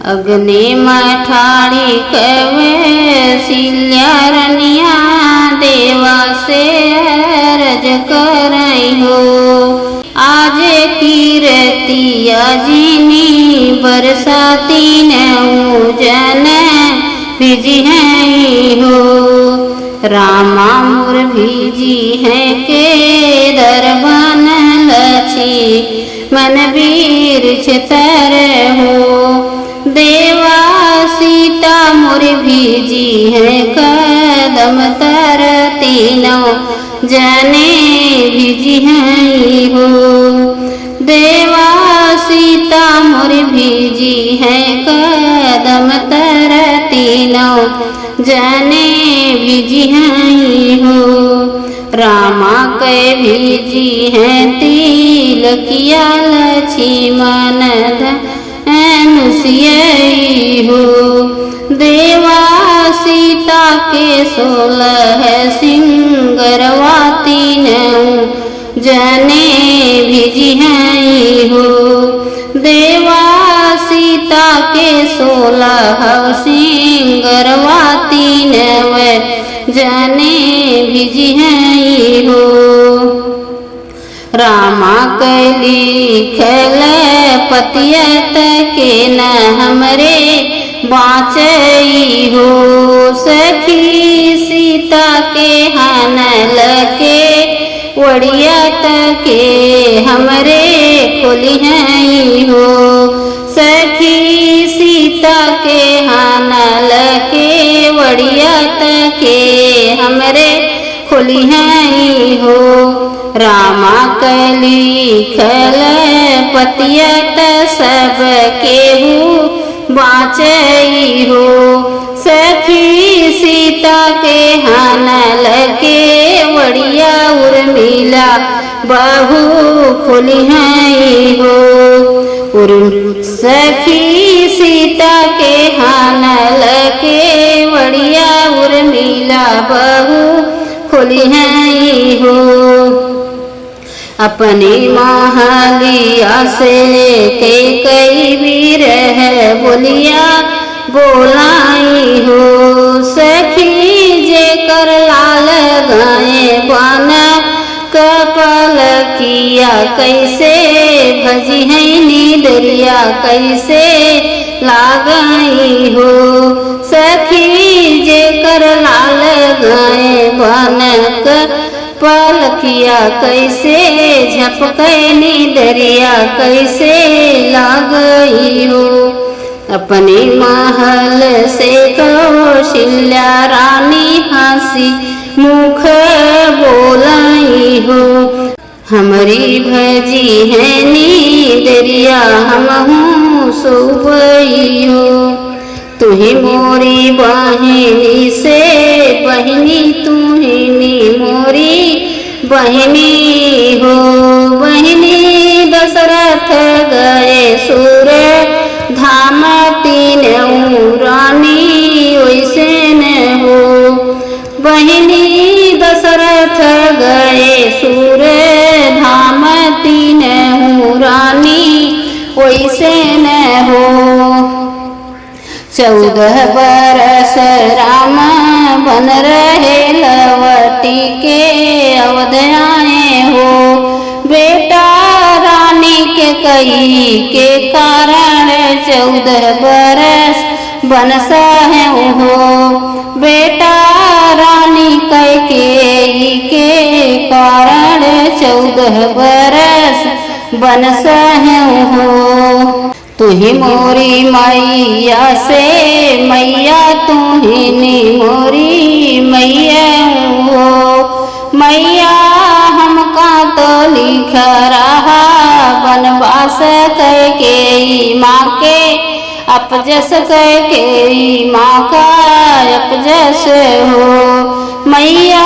अग्नि मठाड़ी कवे सिल्यारनिया देवा से अर्ज करई हो। आज कीरतिया जिनी बरसाती नौजन भिजी हैं हो। रामा मोर भिजी है के दरबान लछी मन वीर छतर हो। देवा सीता मोर भिजी है कदम तर तीनों जने भिजी हैं हो। देवा सीता मोर भिजी है कदम तर तीनों जने भिजी हैं हो। रामा के भिजी है तिलकिया लक्ष्मण धनुषियई हो। देवा सीता के 16 सिंगरवा तीनों जने भिजी हैं हो। देवा सीता के 16 सिंगरवा तीनों जने भिजी हैं हो। रामा के लिखल पतियत के न हमरे बाँचई हो। सखी सीता के हनल के वड़ियत के हमरे खोली हैं हो। सखी सीता के हनल के वड़ियत के हमरे खोली हैं हो। रामा के लिखल पतियत सब केहू बाँचई हो। सखी सीता के हनल के वड़िया उर्मिला बहु खोली हैं हो। सखी सीता के हनल के वड़िया उर्मिला बहु खोली हैं हो। अपनी महलिया से के कई वीर है बोलिया बोलाई हो। सखी जे कर लाल गाए बन कपल किया कैसे भजी है नीदरिया कैसे लागई हो। सखी जे कर लाल गाए बन पलकिया कैसे झपके नीदरिया कैसे लागई हो। अपने महल से कौशल्या रानी हंसी मुख बोलाई हो। हमारी भजी है नीदरिया हमहू सोबई हो। तुही मोरी बहिनी से बहिनी तुहिनी मोरी बहिनी हो। बहिनी दशरथ गए सूर धाम तीनों रानी वैसे न हो। बहिनी दशरथ गए सूर धाम तीनों रानी वैसे न हो। 14 बरस राम बन रहे लवटी के अवध आए हो। बेटा रानी के कई के कारण 14 बरस बन सहे हो। बेटा रानी कैकेयी के कारण 14 बरस बन सहे हो। तुही मोरी मैया से मैया तुहिनी मोरी मैया हो। मैया हमका तो लिख रहा बनवास कैकेयी माँ के अपजस कैकेयी माँ का अपजस हो। मैया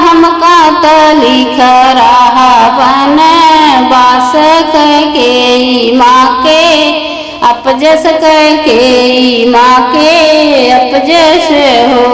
हमका तो लिख रहा बनवास कैकेयी माँ के अपजस कैकेयी माँ के अपजस हो।